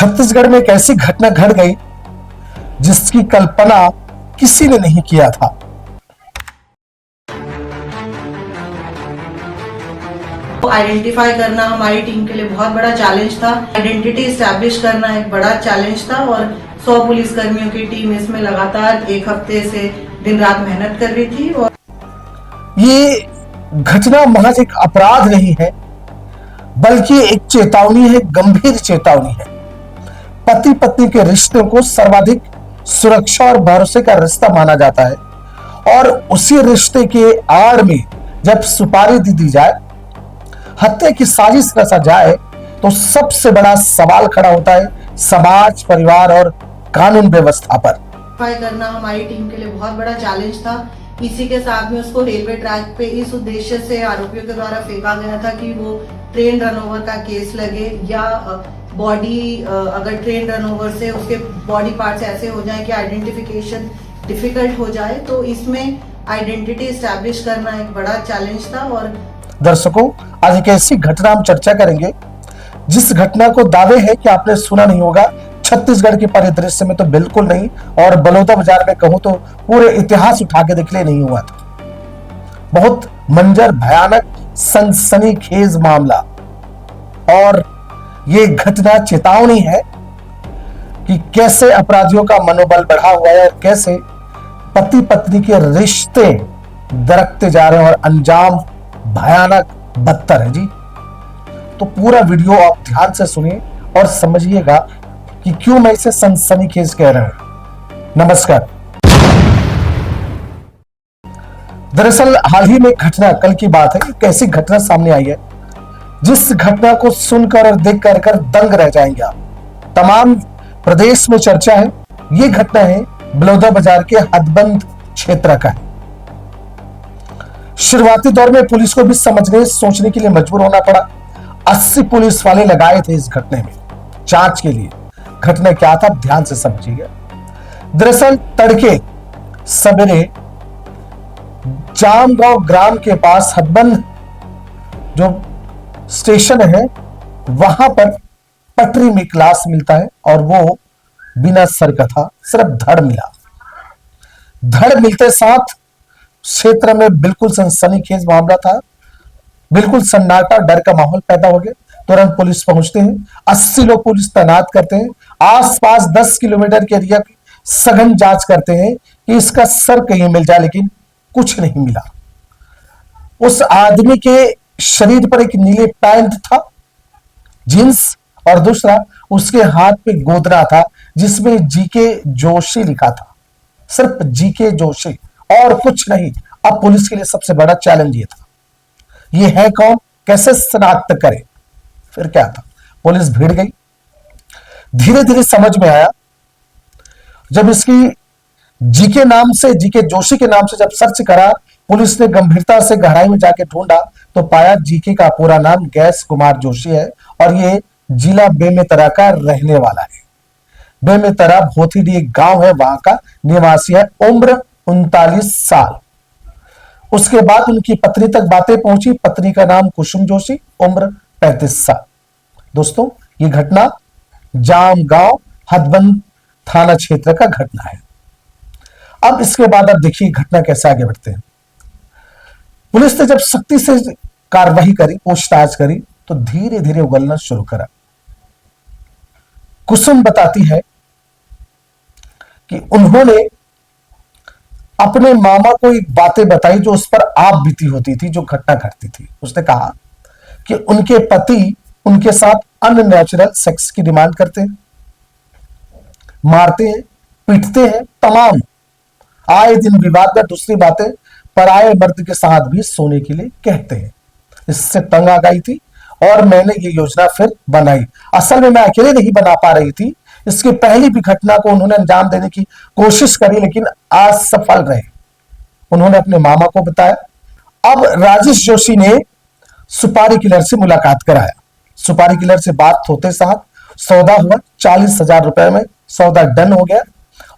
छत्तीसगढ़ में एक ऐसी घटना घट गई जिसकी कल्पना किसी ने नहीं किया था। आइडेंटिफाई करना हमारी टीम के लिए बहुत बड़ा चैलेंज था। आइडेंटिटी एस्टैब्लिश करना एक बड़ा चैलेंज था और 100 पुलिसकर्मियों की टीम इसमें लगातार एक हफ्ते से दिन रात मेहनत कर रही थी। और ये घटना महज एक अपराध नहीं है, बल्कि एक चेतावनी है, गंभीर चेतावनी है। पति पत्नी के रिश्ते को सर्वाधिक सुरक्षा और भरोसे का रिश्ता माना जाता है, और उसी रिश्ते के आड़ में जब सुपारी दी जाए, हत्या की साजिश रचा जाए, तो सबसे बड़ा सवाल खड़ा होता है समाज, परिवार और कानून व्यवस्था पर। करना हमारी टीम के लिए बहुत बड़ा चैलेंज था। इसी के साथ में उसको रेलवे ट्रैक पे इस उद्देश्य से आरोपियों के द्वारा फेंका गया था कि वो ट्रेन रनओवर का केस लगे, या बॉडी अगर ट्रेन रनओवर से उसके बॉडी पार्ट्स ऐसे हो जाए कि आइडेंटिफिकेशन डिफिकल्ट हो जाए, तो इसमें आइडेंटिटी एस्टैब्लिश करना एक बड़ा चैलेंज था। और दर्शकों, आज एक ऐसी घटना हम चर्चा करेंगे जिस घटना को दावे है कि आपने सुना नहीं होगा। छत्तीसगढ़ के परिदृश्य में तो बिल्कुल नहीं, और बलौदा बाजार में कहूं तो पूरे इतिहास उठा के देख ले नहीं हुआ था। बहुत मंजर भयानक सनसनीखेज मामला, और ये घटना चेतावनी है कि कैसे अपराधियों का मनोबल बढ़ा हुआ है और कैसे पति पत्नी के रिश्ते दरकते जा रहे हैं और अंजाम भयानक बदतर है जी। तो पूरा वीडियो आप ध्यान से सुनिए और समझिएगा कि क्यों मैं इसे सनसनीखेज कह रहा हूं। नमस्कार। दरअसल हाल ही में घटना, कल की बात है, एक ऐसी घटना सामने आई है जिस घटना को सुनकर और देखकर कर दंग रह जाएंगे आप। तमाम प्रदेश में चर्चा है। ये घटना है बलौदा बाजार के हदबंद क्षेत्र का है। शुरुआती दौर में पुलिस को भी समझने सोचने के लिए मजबूर होना पड़ा। 80 पुलिस वाले लगाए थे इस घटने में जांच के लिए। घटना क्या था, ध्यान से समझिएगा। दरअसल तड़के सवेरे जामगांव ग्राम के पास हदबंद जो स्टेशन है, वहां पर पटरी में क्लास मिलता है, और वो बिना सर का था, सिर्फ धड़ मिला। धड़ मिलते साथ क्षेत्र में बिल्कुल सनसनीखेज मामला था। बिल्कुल सन्नाटा, डर का माहौल पैदा हो गया। तुरंत पुलिस पहुंचते हैं, 80 लोग पुलिस तैनात करते हैं। आसपास 10 किलोमीटर के एरिया की सघन जांच करते हैं कि इसका सर कहीं मिल जाए, लेकिन कुछ नहीं मिला। उस आदमी के शरीर पर एक नीले पैंट था, जींस, और दूसरा उसके हाथ पे गोदना था जिसमें जीके जोशी लिखा था। सिर्फ जीके जोशी और कुछ नहीं। अब पुलिस के लिए सबसे बड़ा चैलेंज ये था, ये है कौन, कैसे शनाख्त करे। फिर क्या था, पुलिस भिड़ गई। धीरे धीरे समझ में आया, जब इसकी जीके नाम से, जीके जोशी के नाम से जब सर्च करा, पुलिस ने गंभीरता से गहराई में जाके ढूंढा तो पाया जीके का पूरा नाम गैस कुमार जोशी है, और ये जिला बेमेतरा का रहने वाला है। बेमेतरा भोथीडी एक गांव है, वहां का निवासी है। उम्र 39 साल। उसके बाद उनकी पत्नी तक बातें पहुंची। पत्नी का नाम कुसुम जोशी, उम्र 35 साल। दोस्तों, ये घटना जामगांव हदबंद थाना क्षेत्र का घटना है। अब इसके बाद अब देखिए घटना कैसे आगे बढ़ते हैं। पुलिस ने जब सख्ती से कार्रवाई करी, पूछताछ करी, तो धीरे धीरे उगलना शुरू करा। कुसुम बताती है कि उन्होंने अपने मामा को एक बातें बताई जो उस पर आप बीती होती थी, जो घटना घटती थी। उसने कहा कि उनके पति उनके साथ अननेचुरल सेक्स की डिमांड करते हैं, मारते हैं, पीटते हैं, तमाम आए दिन विवाद में। दूसरी बातें, पराये मर्द के साथ भी सोने के लिए कहते हैं। इससे तंग आ गई थी और मैंने ये योजना फिर बनाई। असल में मैं अकेले नहीं बना पा रही थी, इसकी पहली भी घटना को उन्होंने अंजाम देने की कोशिश करी, लेकिन असफल रहे। उन्होंने अपने मामा को बताया। अब राजेश जोशी ने सुपारी किलर से मुलाकात कराया। सुपारी किलर से बात होते साथ सौदा हुआ। 40,000 रुपए में सौदा डन हो गया,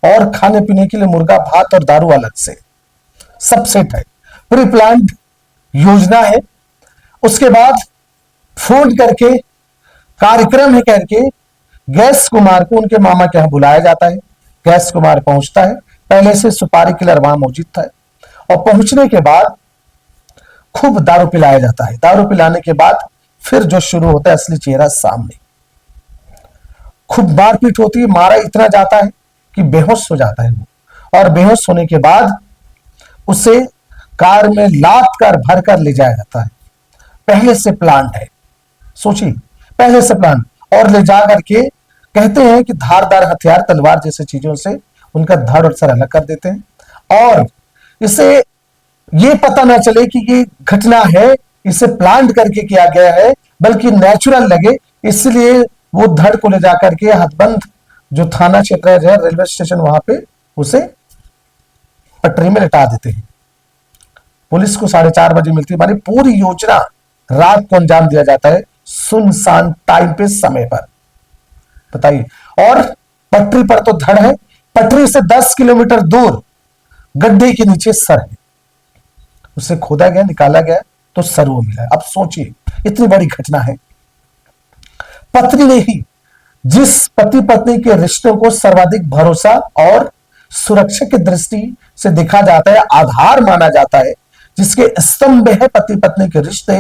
और खाने पीने के लिए मुर्गा भात और दारू अलग से, सब सेट है। प्री प्लान्ड योजना है। उसके बाद फोन करके कार्यक्रम है करके गैस कुमार को उनके मामा के यहां बुलाया जाता है। गैस कुमार पहुंचता है, पहले से सुपारी किलर वहां मौजूद था, और पहुंचने के बाद खूब दारू पिलाया जाता है। दारू पिलाने के बाद फिर जो शुरू होता है असली चेहरा सामने। खूब मारपीट होती है, मारा इतना जाता है कि बेहोश हो जाता है वो, और बेहोश होने के बाद उसे कार में लाद कर भर कर ले जाया जाता है। पहले से प्लान है, सोचिए, पहले से प्लान, और ले जा करके कहते हैं कि धारदार हथियार, तलवार जैसे चीजों से उनका धड़ और सर अलग कर देते हैं, और इसे ये पता ना चले कि ये घटना है, इसे प्लान करके किया गया है, बल्कि नेचुरल लगे, इसलिए वो धड़ को ले जाकर के हथबंध जो थाना क्षेत्र है, रेलवे स्टेशन, वहां पे उसे पटरी में लिटा देते हैं। पुलिस को 4:30 बजे मिलती है। हमारी पूरी योजना रात को अंजाम दिया जाता है, सुनसान टाइम पे, समय पर, बताइए। और पटरी पर तो धड़ है, पटरी से 10 किलोमीटर दूर गड्ढे के नीचे सर है, उसे खोदा गया, निकाला गया तो सर वो मिला। अब सोचिए, इतनी बड़ी घटना है। पत्नी ने ही जिस पति पत्नी के रिश्तों को सर्वाधिक भरोसा और सुरक्षा की दृष्टि से देखा जाता है, आधार माना जाता है, जिसके स्तंभ है पति पत्नी के रिश्ते,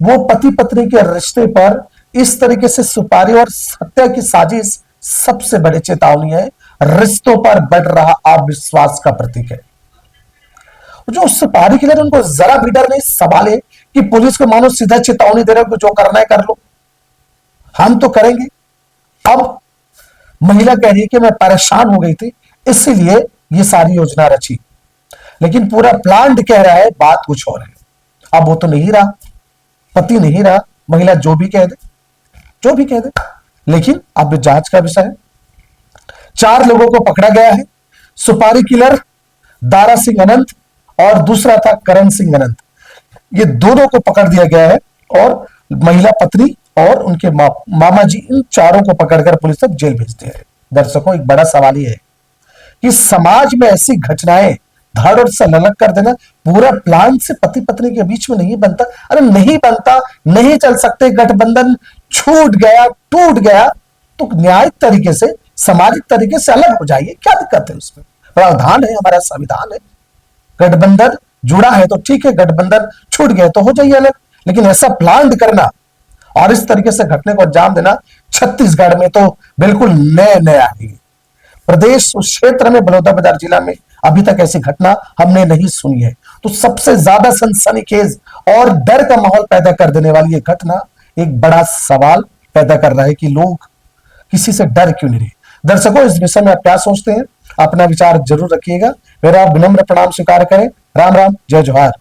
वो पति पत्नी के रिश्ते पर इस तरीके से सुपारी और हत्या की साजिश सबसे बड़ी चेतावनी है, रिश्तों पर बढ़ रहा अविश्वास का प्रतीक है। जो सुपारी के लिए उनको जरा भी डर नहीं। सवाल है कि पुलिस को मानो सीधा चेतावनी दे रहे हो कि जो करना है कर लो, हम तो करेंगे। अब महिला कह रही है कि मैं परेशान हो गई थी, इसीलिए ये सारी योजना रची, लेकिन पूरा प्लान कह रहा है बात कुछ और है। अब वो तो नहीं रहा, पति नहीं रहा, महिला जो भी कह दे, जो भी कह दे, लेकिन अब जांच का विषय है। 4 लोगों को पकड़ा गया है। सुपारी किलर दारा सिंह अनंत और दूसरा था करण सिंह अनंत, ये दोनों को पकड़ दिया गया है, और महिला पत्नी और उनके मामा जी, इन चारों को पकड़कर पुलिस ने जेल भेज दिया है। दर्शकों, एक बड़ा सवाल यह है कि समाज में ऐसी घटनाएं धड़ और सर अलग कर देना पूरा प्लान से पति पत्नी के बीच में नहीं बनता। अरे नहीं बनता, नहीं चल सकते, गठबंधन छूट गया, टूट गया, तो न्यायिक तरीके से, सामाजिक तरीके से अलग हो जाइए, क्या दिक्कत है उसमें? प्रावधान है, हमारा संविधान है। गठबंधन जुड़ा है तो ठीक है, गठबंधन छूट गया तो हो जाइए अलग, लेकिन ऐसा प्लान करना और इस तरीके से घटने को अंजाम देना छत्तीसगढ़ में तो बिल्कुल नया है। प्रदेश उस क्षेत्र में, बलौदाबाजार जिला में अभी तक ऐसी घटना हमने नहीं सुनी है। तो सबसे ज्यादा सनसनीखेज और डर का माहौल पैदा कर देने वाली ये घटना एक बड़ा सवाल पैदा कर रहा है कि लोग किसी से डर क्यों नहीं रहे। दर्शकों, इस विषय में आप क्या सोचते हैं? अपना विचार जरूर रखिएगा। मेरा विनम्र प्रणाम स्वीकार करें। राम राम, जय जोहार।